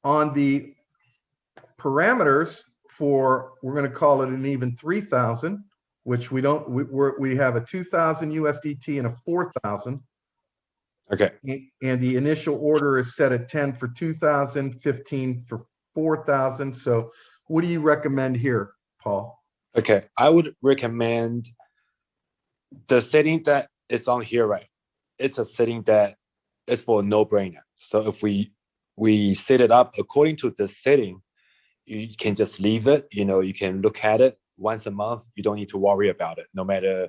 on the parameters for, we're going to call it an even 3,000, which we don't, we have a 2,000 USDT and a 4,000. Okay. And the initial order is set at 10 for 2,000, 15 for 4,000. So what do you recommend here, Paul? Okay, I would recommend the setting that is on here, right? It's a setting that is for a no-brainer. So if we set it up according to the setting, you can just leave it. You can look at it once a month. You don't need to worry about it, no matter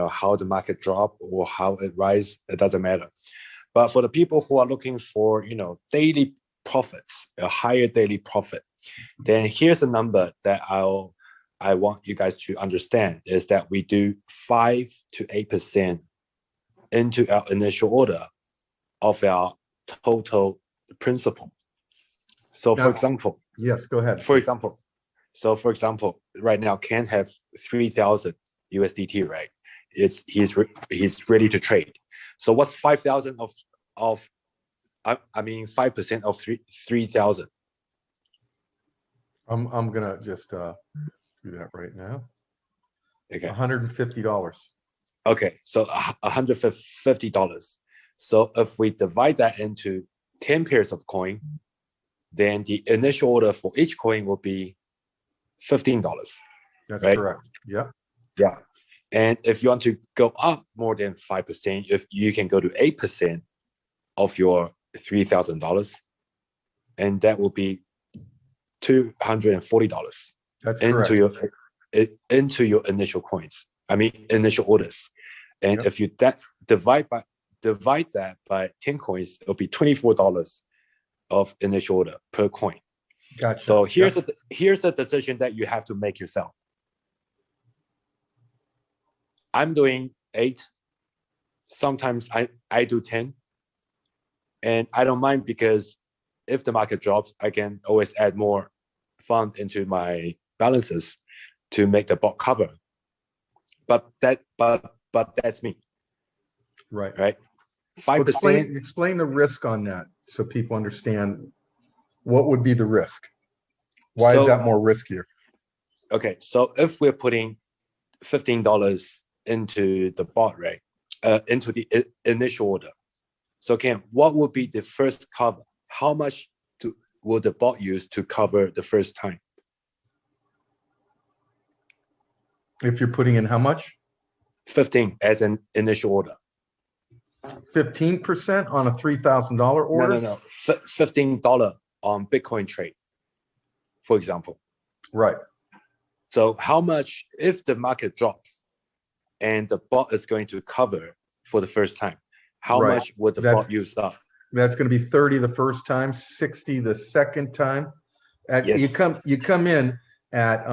how the market drop or how it rise. It doesn't matter. But for the people who are looking for daily profits, a higher daily profit, then here's a number that I want you guys to understand is that we do 5 to 8% into our initial order of our total principal. So Now, for example, yes, go ahead. For example, right now Ken have 3,000 USDT, right? He's ready to trade. So what's 5,000 of 5% of 3,000? I'm gonna just do that right now. Okay. $150. Okay, so $150. So if we divide that into 10 pairs of coin, then the initial order for each coin will be $15. That's right? correct. Yeah. Yeah. And if you want to go up more than 5%, if you can go to 8% of your $3,000, and that will be $240. That's correct. Into your initial coins. Initial orders. And if you divide that by 10 coins, it'll be $24 of initial order per coin. Gotcha. So here's a decision that you have to make yourself. I'm doing 8. Sometimes I do 10. And I don't mind, because if the market drops, I can always add more fund into my balances to make the bot cover. But that's me. Right. Right. 5%. Explain the risk on that so people understand what would be the risk. Why is that more riskier? Okay, so if we're putting $15 into the bot, right? Into the initial order. So Ken, what would be the first cover? How much will the bot use to cover the first time? If you're putting in how much? 15 as an initial order. 15% on a $3,000 order? No. $15 on Bitcoin trade, for example. Right. So how much, if the market drops and the bot is going to cover for the first time, how much would the bot use up? That's going to be 30 the first time, 60 the second time. Yes. You come in at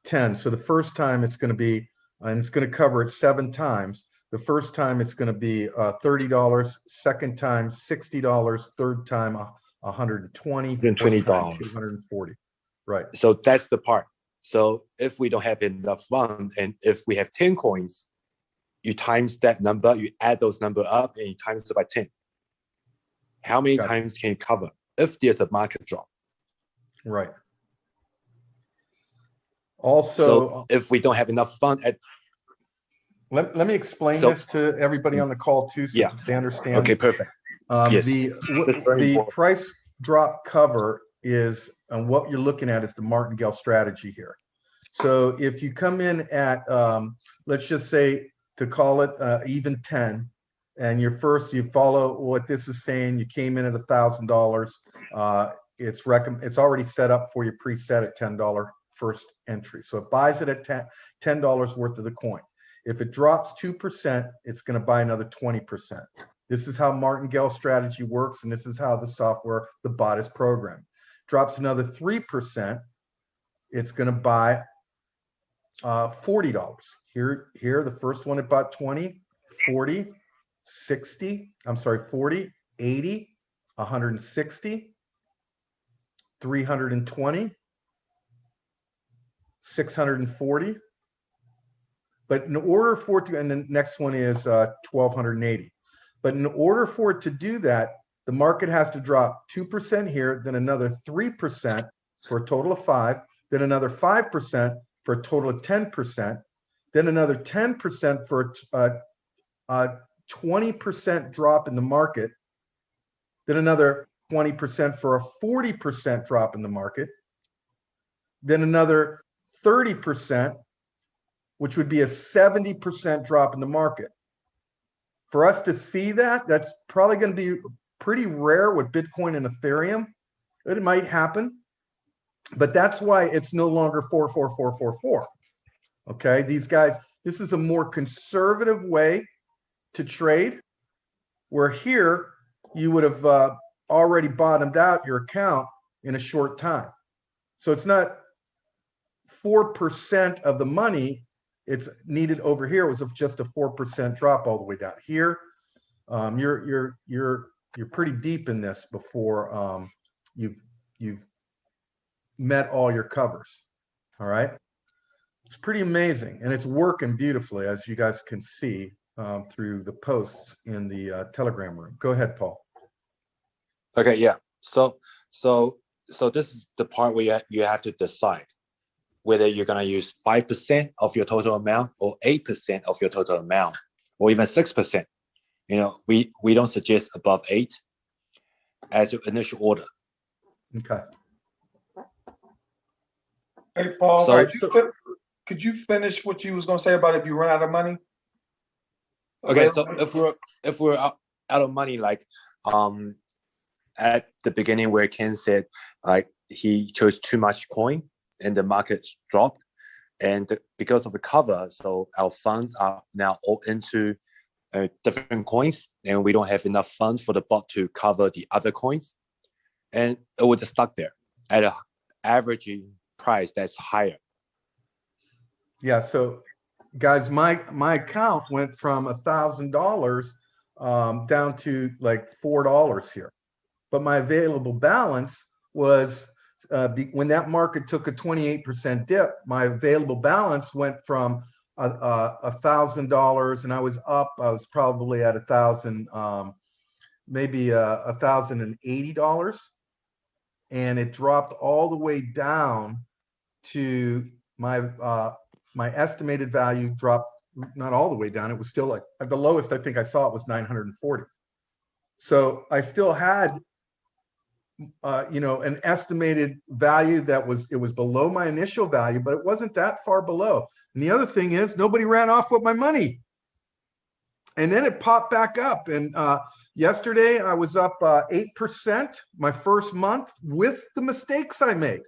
10. So the first time it's going to be, and it's going to cover it 7 times. The first time it's going to be $30, second time $60, third time $120, $120, $240. Right. So that's the part. So if we don't have enough fund, and if we have 10 coins, you times that number, you add those number up, and you times it by 10. How many times can you cover if there's a market drop? Right. Also, so if we don't have enough fund let me explain this to everybody on the call too, so they understand. Okay, perfect. Yes. The price drop cover is, and what you're looking at is the martingale strategy here. So if you come in at, let's just say, to call it even 10, and you follow what this is saying, you came in at $1,000, it's already set up for you, preset at $10 first entry. So it buys it at $10 worth of the coin. If it drops 2%, it's going to buy another 20%. This is how martingale strategy works, and this is how the software, the bot, is programmed. Drops another 3%, it's going to buy $40. Here, the first one it bought 20, 40, 60. I'm sorry, 40, 80, 160, 320, 640. But in order for it to, and the next one is 1,280. But in order for it to do that, the market has to drop 2% here, then another 3% for a total of 5, then another 5% for a total of 10%, then another 10% for a 20% drop in the market, then another 20% for a 40% drop in the market, then another 30%, which would be a 70% drop in the market. For us to see that, that's probably going to be pretty rare with Bitcoin and Ethereum. It might happen, but that's why it's no longer 44444. Okay, these guys, this is a more conservative way to trade, where here you would have already bottomed out your account in a short time. So it's not 4% of the money it's needed over here was of just a 4% drop all the way down here. You're pretty deep in this before you've met all your covers. All right, it's pretty amazing, and it's working beautifully, as you guys can see through the posts in the Telegram room. Go ahead, Paul. Okay, yeah. So this is the part where you have to decide whether you're going to use 5% of your total amount or 8% of your total amount, or even 6%. You know, we don't suggest above 8 as your initial order. Okay. Hey, Paul, So- could you finish what you was gonna say about if you run out of money? Okay, so if we're out of money, like at the beginning where Ken said like he chose too much coin and the market dropped, and because of the cover, so our funds are now all into different coins, and we don't have enough funds for the bot to cover the other coins, and it was just stuck there at an averaging price that's higher. Yeah, so guys, my account went from $1,000 down to like $4 here, but my available balance was when that market took a 28% dip, my available balance went from $1,000, and I was probably at maybe $1,080, and it dropped all the way down to my estimated value dropped, not all the way down. It was still like at the lowest I think I saw it was 940. So I still had an estimated value that was below my initial value, but it wasn't that far below. And the other thing is nobody ran off with my money. And then it popped back up. And yesterday I was up 8% my first month with the mistakes I made.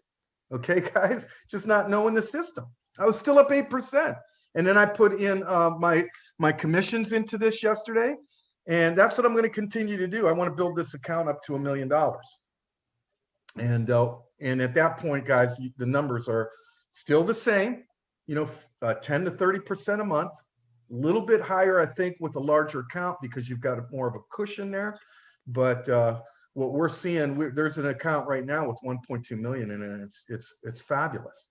Okay, guys, just not knowing the system. I was still up 8%. And then I put in my commissions into this yesterday. And that's what I'm going to continue to do. I want to build this account up to $1 million. And at that point, guys, the numbers are still the same, 10 to 30% a month, a little bit higher, I think, with a larger account because you've got more of a cushion there. But what we're seeing, there's an account right now with 1.2 million in it, and it's fabulous.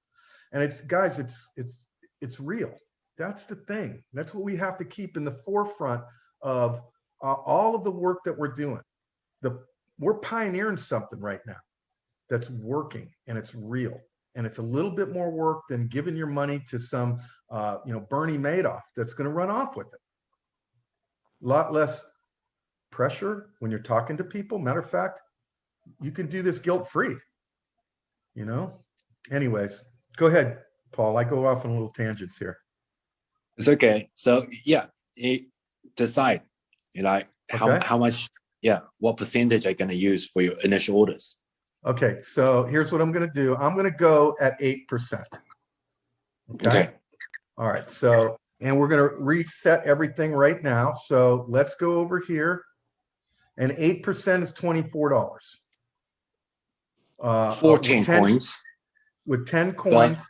And it's real. That's the thing. That's what we have to keep in the forefront of all of the work that we're doing. We're pioneering something right now that's working, and it's real, and it's a little bit more work than giving your money to some Bernie Madoff that's going to run off with it. A lot less pressure when you're talking to people. Matter of fact, you can do this guilt-free. Anyways, go ahead, Paul. I go off on little tangents here. It's okay. So yeah, decide how much, what percentage are you going to use for your initial orders. Okay, so here's what I'm going to do. I'm going to go at 8%. Okay. All right. So, and we're going to reset everything right now. So let's go over here. And 8% is $24. 14 coins. With 10 coins.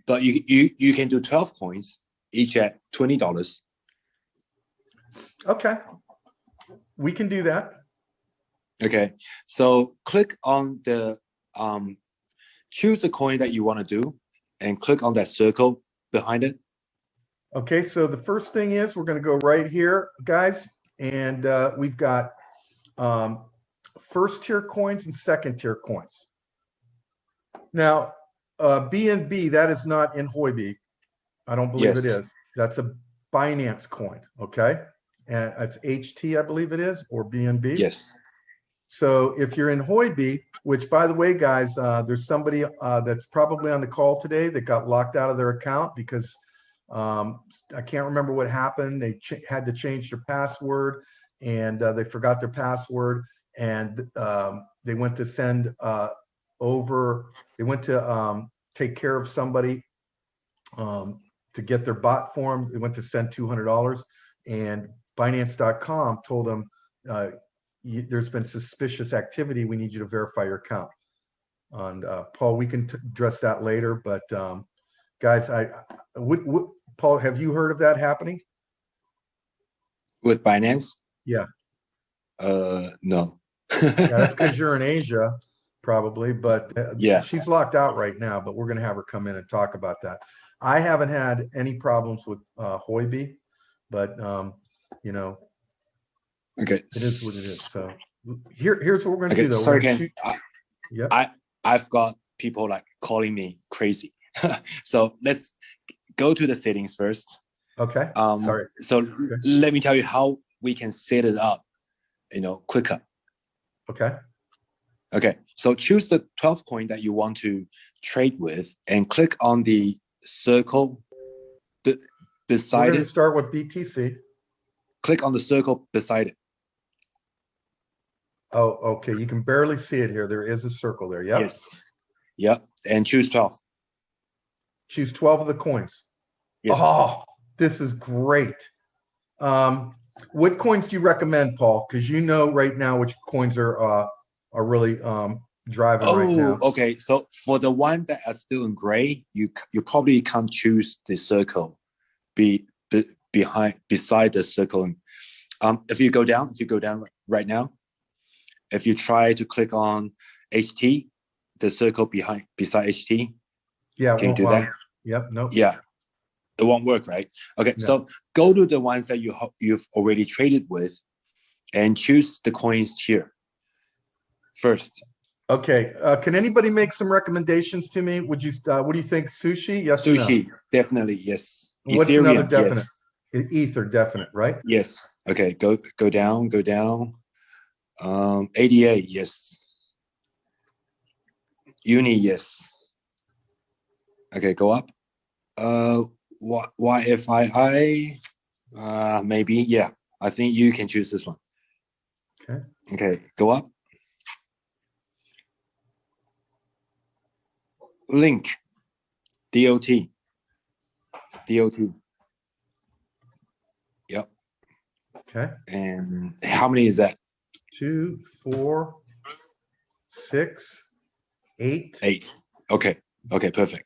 But you can do 12 coins, each at $20. Okay. We can do that. Okay, so click on the choose the coin that you want to do and click on that circle behind it. Okay, so the first thing is we're going to go right here, guys, and we've got first tier coins and second tier coins. Now, BNB, that is not in Huobi. I don't believe it Yes. is. That's a Binance coin, okay? And it's HT, I believe it is, or BNB. Yes. So if you're in Huobi, which by the way, guys, there's somebody that's probably on the call today that got locked out of their account because I can't remember what happened. They had to change their password and they forgot their password and they went to send they went to take care of somebody to get their bot form. They went to send $200 and Binance.com told them, there's been suspicious activity. We need you to verify your account. And Paul, we can address that later. But guys, Paul, have you heard of that happening? With Binance? Yeah. No. Yeah, that's because you're in Asia, probably. But Yeah. she's locked out right now. But we're going to have her come in and talk about that. I haven't had any problems with Huobi, but you know, Okay. it is what it is. So here's what we're going to Okay. do, though. Sorry, We're Ken. gonna Yep. I've got people like calling me crazy. So let's go to the settings first. Okay. Sorry. So let me tell you how we can set it up, quicker. Okay. Okay. So choose the 12 coin that you want to trade with and click on the circle We're beside going to it. start with BTC. Click on the circle beside it. Oh, okay. You can barely see it here. There is a circle there. Yep. Yes. Yep. And choose 12. Choose 12 of the coins. Yes. Oh, this is great. What coins do you recommend, Paul? Because you know right now which coins are really driving right now. Okay. So for the one that are still in gray, you probably can't choose the circle beside the circle. If you go down right now, if you try to click on HT, the circle beside HT, Yeah. can you do that? Yep. Nope. Yeah, it won't work, right? Okay, No. so go to the ones that you've already traded with, and choose the coins here first. Okay. Can anybody make some recommendations to me? Would you? What do you think? Sushi? Yes or no? Sushi, definitely yes. What's Ethereum, another definite? yes. Ether, definite, right? Yes. Okay, go down. 88, yes. Uni, yes. Okay, go up. YFII, maybe, yeah. I think you can choose this one. Okay. Okay, go up. Link, DOT. Yep. Okay. And how many is that? 2, 4, 6, 8. 8. Okay, perfect.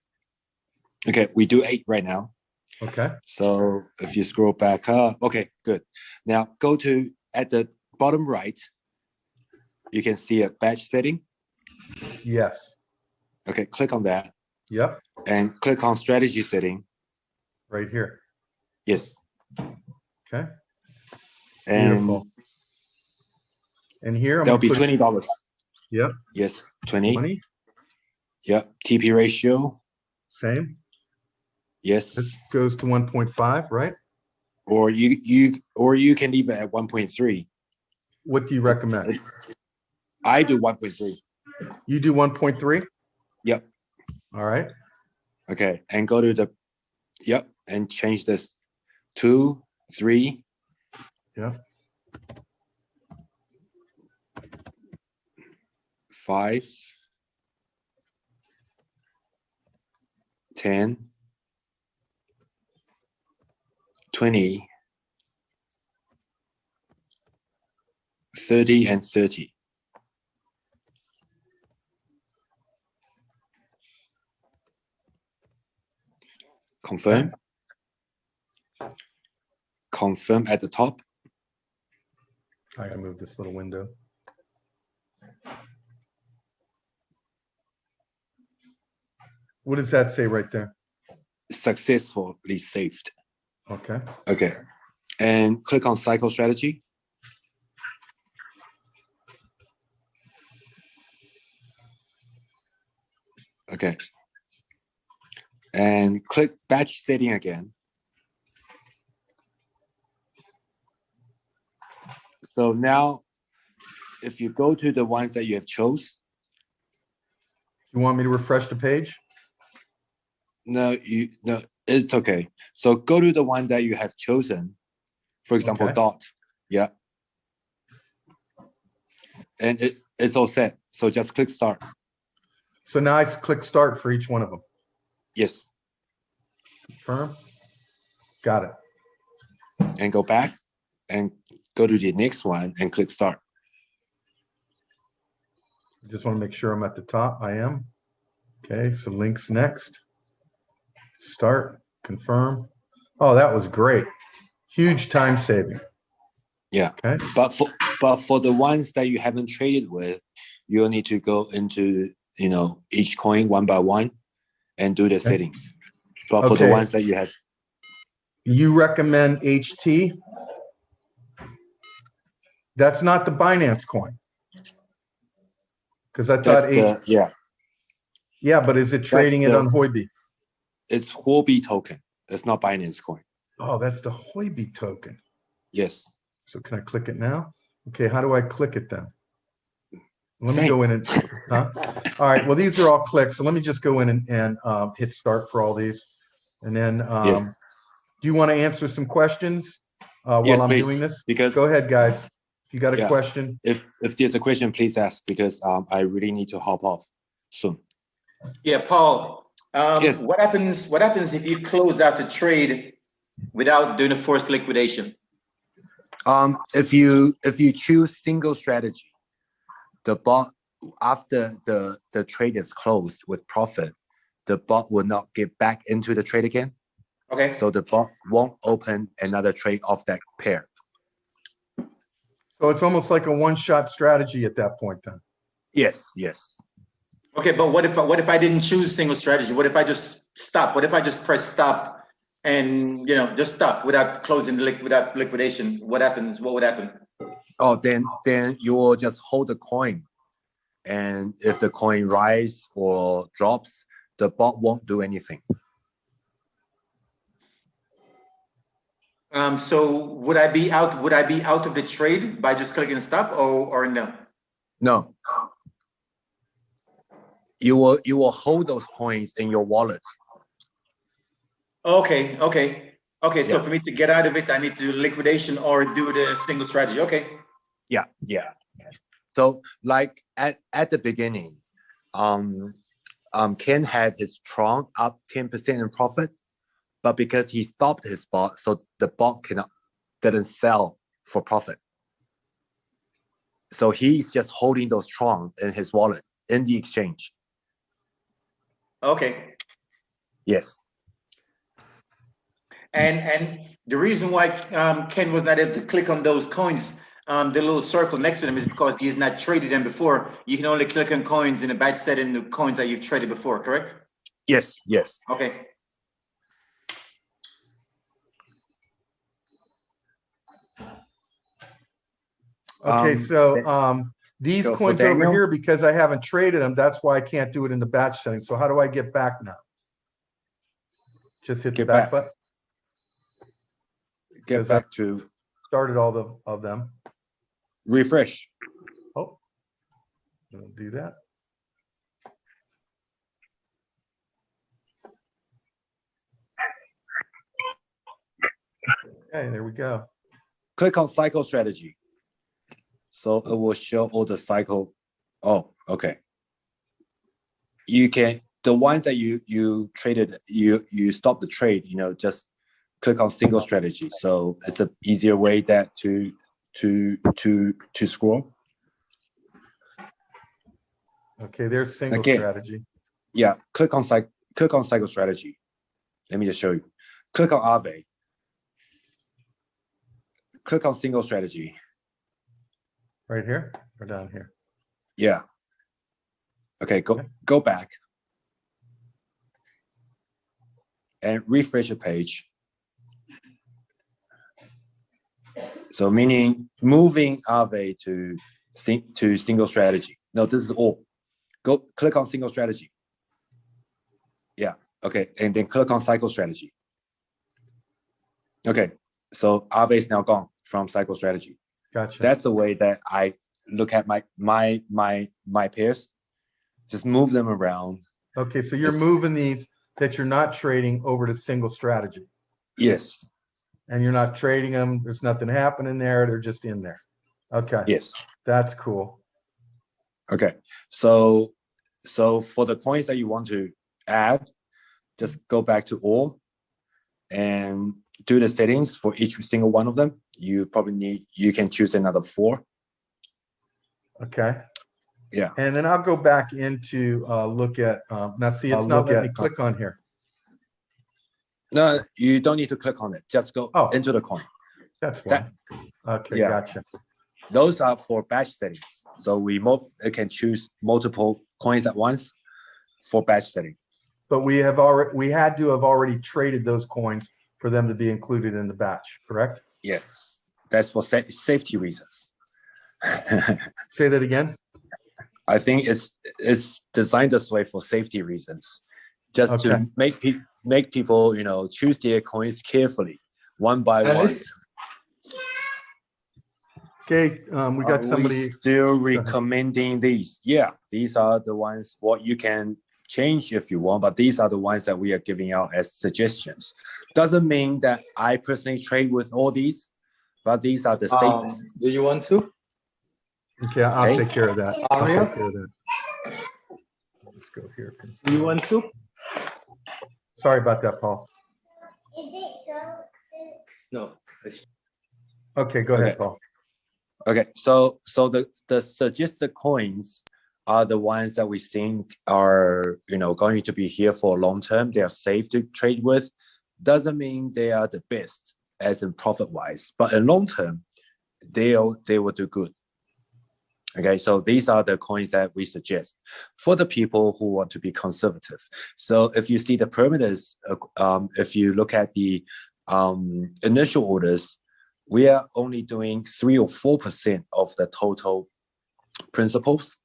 Okay, we do 8 right now. Okay. So if you scroll back up, okay, good. Now go to at the bottom right, you can see a batch setting. Yes. Okay, click on that Yep. and click on strategy setting. Right here. Yes. Okay. And Beautiful. And here that'll be push- $20. Yep. Yes, 20. 20. Yep. TP ratio. Same. Yes. This goes to 1.5, right? Or you can leave it at 1.3. What do you recommend? I do 1.3. You do 1.3? Yep. All right. Okay. And go to the and change this 2, 3. Yep. 5, 10, 20, 30, and 30. Confirm. Confirm at the top. I gotta move this little window. What does that say right there? Successfully saved. Okay. Okay. And click on cycle strategy. Okay. And click batch setting again. So now, if you go to the ones that you have chose, You want me to refresh the page? no, it's okay. So go to the one that you have chosen. For example, Okay. dot. Yeah. And it's all set. So just click start. So now I click start for each one of them. Yes. Confirm. Got it. And go back and go to the next one and click start. Just want to make sure I'm at the top. I am. Okay, so links next. Start, confirm. Oh, that was great. Huge time saving. Yeah. Okay. But for the ones that you haven't traded with, you'll need to go into, each coin one by one and do the settings. But for the Okay. ones that you have, You recommend HT? That's not the Binance coin. Because I thought, yeah, but is it trading it on Huobi? It's Huobi token. It's not Binance coin. Oh, that's the Huobi token. Yes. So can I click it now? Okay, how do I click it then? Let me Same. go in and, huh? All right, well, these are all clicks. So let me just go in and hit start for all these. And then, Yes. do you want to answer some questions while Yes, I'm please, doing this? because- Go ahead, guys. If you got a Yeah. question. If there's a question, please ask, because I really need to hop off soon. Yeah, Paul, Yes. what happens if you close out the trade without doing a forced liquidation? If you choose single strategy, the bot, after the trade is closed with profit, the bot will not get back into the trade again. Okay. So the bot won't open another trade off that pair. So it's almost like a one-shot strategy at that point then. Yes. Okay, but what if I didn't choose single strategy? What if I just stop? What if I just press stop and just stop without closing without liquidation? What happens? What would happen? Oh, then you will just hold the coin, and if the coin rise or drops, the bot won't do anything. So would I be out? Would I be out of the trade by just clicking stop, or no? No. You will hold those coins in your wallet. Okay. So Yeah. for me to get out of it, I need to do liquidation or do the single strategy. Okay. Yeah. So like at the beginning, Ken had his Tron up 10% in profit, but because he stopped his bot, so the bot didn't sell for profit. So he's just holding those Tron in his wallet in the exchange. Okay. Yes. And the reason why Ken was not able to click on those coins, the little circle next to them, is because he has not traded them before. You can only click on coins in a batch set in the coins that you've traded before, correct? Yes. Okay. Okay, so these go for coins over Daniel. here, because I haven't traded them, that's why I can't do it in the batch setting. So how do I get back now? Just hit the Get back back. button. Get Because back to Started all of them. refresh. Oh, we'll do that. Okay, there we go. Click on cycle strategy. So it will show all the cycle. Oh, okay. You can, the ones that you traded, you stop the trade, just click on single strategy. So it's an easier way that to scroll. Okay, there's single Again. strategy. Yeah, click on cycle strategy. Let me just show you. Click on Aave. Click on single strategy. Right here or down here? Yeah. Okay, go back and refresh the page. So meaning moving Aave to single strategy. No, this is all. Go click on single strategy. Yeah. Okay. And then click on cycle strategy. Okay. So Aave is now gone from cycle strategy. Gotcha. That's the way that I look at my pairs. Just move them around. Okay, so you're moving these that you're not trading over to single strategy, Yes. and you're not trading them. There's nothing happening there. They're just in there. Okay, Yes. that's cool. Okay. So for the coins that you want to add, just go back to all and do the settings for each single one of them. You can choose another 4. Okay. Yeah. And then I'll go back into look at now. See, it's not letting me click on here. No, you don't need to click on it. Just go Oh. into the coin. That's why. Okay, Yeah. gotcha. Those are for batch settings. So we can choose multiple coins at once for batch setting. But we had to have already traded those coins for them to be included in the batch, correct? Yes, that's for safety reasons. Say that again. I think it's designed this way for safety reasons, just Okay. to make people choose their coins carefully, one by one. Okay, we got somebody. Still recommending these. Yeah, these are the ones what you can change if you want, but these are the ones that we are giving out as suggestions. Doesn't mean that I personally trade with all these, but these are the safest. Do you want to? Okay, I'll take care of that. I'll Aria? take care of that. Let's go here. Do you want to? Sorry about that, Paul. No. Okay, go ahead, Okay. Paul. Okay, so the suggested coins are the ones that we think are going to be here for long term. They are safe to trade with. Doesn't mean they are the best as in profit wise, but in long term, they will do good. Okay, so these are the coins that we suggest for the people who want to be conservative. So if you see the parameters, if you look at the initial orders, we are only doing 3 or 4% of the total principles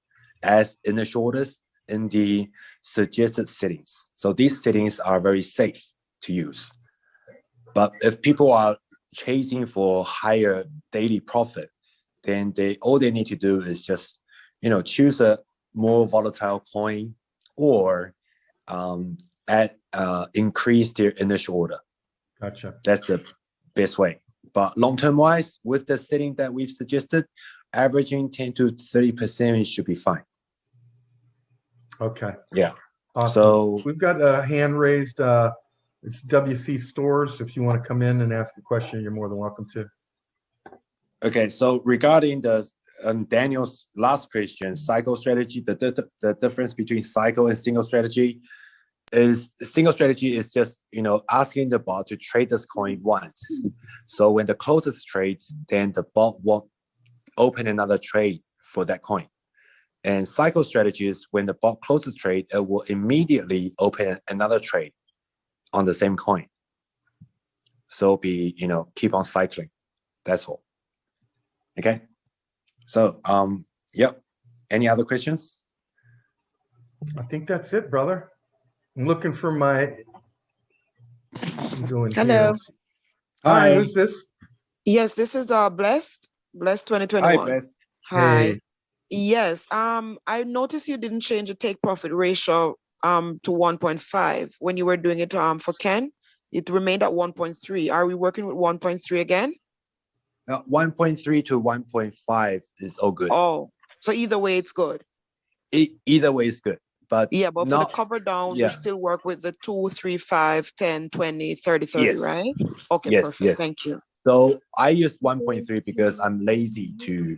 as initial orders in the suggested settings. So these settings are very safe to use. But if people are chasing for higher daily profit, then all they need to do is just choose a more volatile coin or increase their initial order. Gotcha. That's the best way. But long-term wise, with the setting that we've suggested, averaging 10 to 30% should be fine. Okay. Yeah. Awesome. So We've got a hand raised. It's WC Stores. If you want to come in and ask a question, you're more than welcome to. okay, so regarding the Daniel's last question, cycle strategy, the difference between cycle and single strategy is single strategy is just asking the bot to trade this coin once. So when the closest trades, then the bot won't open another trade for that coin. And cycle strategy is when the bot closes trade, it will immediately open another trade on the same coin. So keep on cycling. That's all. Okay. So yep. Any other questions? I think that's it, brother. I'm looking for my. I'm doing Hello. here. Hi, who's this? Yes, this is Blessed Hi, 2021. Bess. Hi. Hey. Yes. I noticed you didn't change the take profit ratio to 1.5 when you were doing it for Ken. It remained at 1.3. Are we working with 1.3 again? 1.3 to 1.5 is all good. Oh, so either way it's good. Either way is good. But Yeah, but for not, the cover down, yeah. we still work with the 2, 3, 5, 10, 20, 30, 30, Yes. right? Okay, Yes, perfect. yes. Thank you. So I use 1.3 because I'm lazy to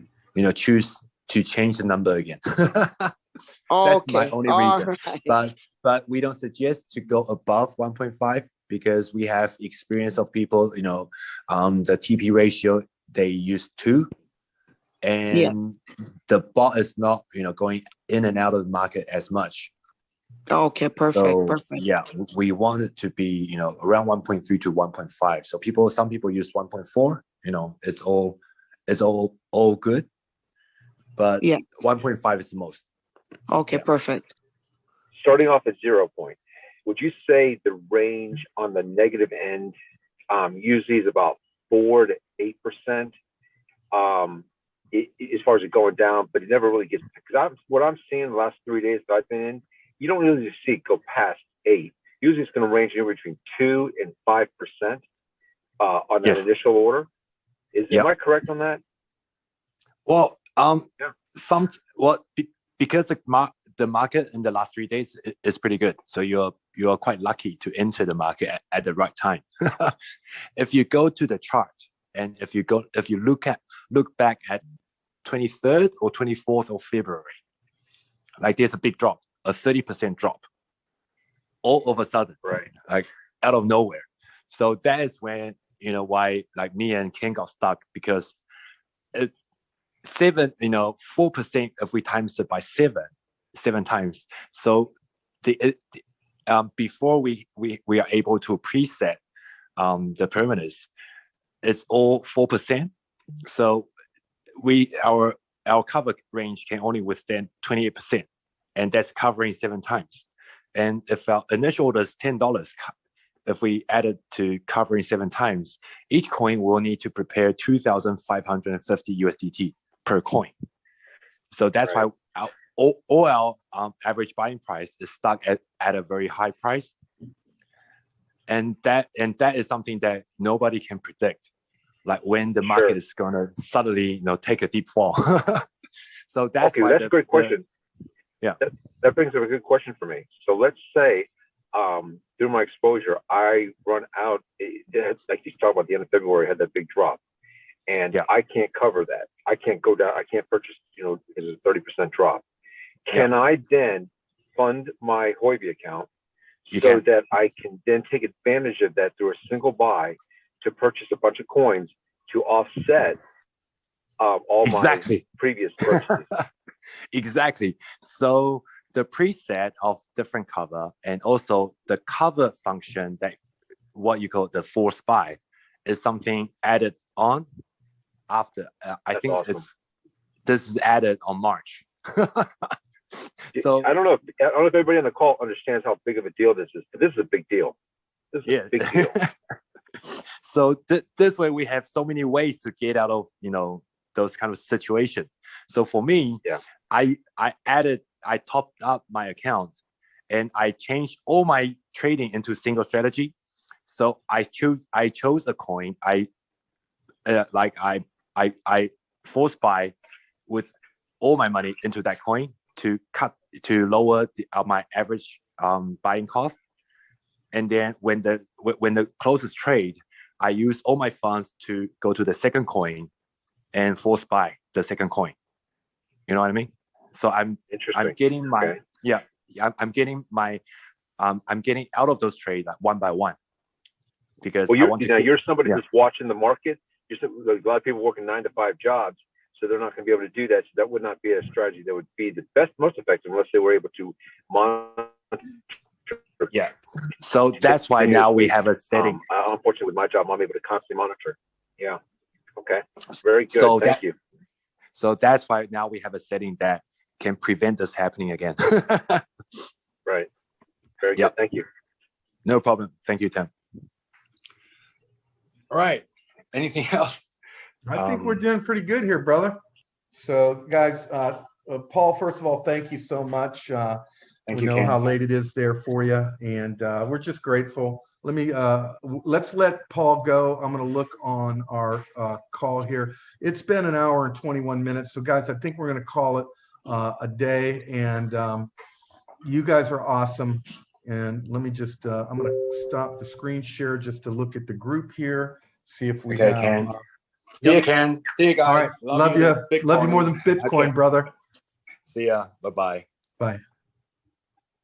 choose to change the number again. That's my Okay. only All reason. right. But we don't suggest to go above 1.5 because we have experience of people, the TP ratio, they use 2. And Yes. the bot is not, going in and out of the market as much. Okay, perfect. So Perfect. yeah, we want it to be, around 1.3 to 1.5. So some people use 1.4, it's all good. But Yes. 1.5 is the most. Okay, Yeah. perfect. Starting off at 0 point. would you say the range on the negative end usually is about 4 to 8%? As far as it going down, but it never really gets, because what I'm seeing the last 3 days that I've been in, you don't really see it go past 8. Usually it's going to range anywhere between 2 and 5% on that Yes. initial order. Yep. Am I correct on that? Well, Yeah. because the market in the last 3 days is pretty good, so you're quite lucky to enter the market at the right time. If you go to the chart and if you look back at 23rd or 24th of February, like there's a big drop, a 30% drop, all of a sudden, Right. like out of nowhere. So that is when why like me and Ken got stuck, because 4% if we times it by seven times. So before we are able to preset the parameters, it's all 4%. So our cover range can only withstand 28%, and that's covering 7 times. And if our initial order is $10, if we add it to covering 7 times, each coin will need to prepare 2,550 USDT per coin. So that's Right. why all our average buying price is stuck at a very high price. And that is something that nobody can predict, like when the market Sure. is going to suddenly take a deep fall. So that's Okay, why that's a great question. Yeah. That brings up a good question for me. So let's say through my exposure, I run out, like you talked about the end of February, had that big drop. And Yeah. I can't cover that. I can't go down. I can't purchase, it's a 30% drop. Can I then fund my Huobi account You so can. that I can then take advantage of that through a single buy to purchase a bunch of coins to offset all Exactly. my previous purchases? Exactly. So the preset of different cover and also the cover function, that what you call the force buy, is something added on after. I That's think awesome. this is added on March. So I don't know if everybody on the call understands how big of a deal this is, but this is a big deal. This is yeah. a big deal. So this way we have so many ways to get out of those kind of situations. So for me, Yeah. I topped up my account and I changed all my trading into single strategy. So I chose a coin. I force buy with all my money into that coin to lower my average buying cost. And then when the closest trade, I use all my funds to go to the second coin and force buy the second coin. You know what I mean? So I'm getting my I'm getting my I'm getting out of those trades like one by one, because Well, you're somebody yeah. who's watching the market. A lot of people working 9 to 5 jobs, so they're not going to be able to do that. So that would not be a strategy that would be the best, most effective, unless they were able to monitor. Yes. So that's why now we have a setting. Unfortunately, with my job, I'm able to constantly monitor. Yeah. Okay. Very good. So Thank you. So that's why now we have a setting that can prevent this happening again. Right. Very Yep. good. Thank you. No problem. Thank you, Tim. All right. Anything else? I think we're doing pretty good here, brother. So guys, Paul, first of all, thank you so much. Thank We you, know Ken. how late it is there for you, and we're just grateful. Let's let Paul go. I'm going to look on our call here. It's been an hour and 21 minutes. So guys, I think we're going to call it a day, and you guys are awesome. And let me just, I'm going to stop the screen share just to look at the group here, see if we have. Ken. See you, Ken. See you guys. All right. Love you. Love you more than Bitcoin, Okay. brother. See ya. Bye-bye. Bye.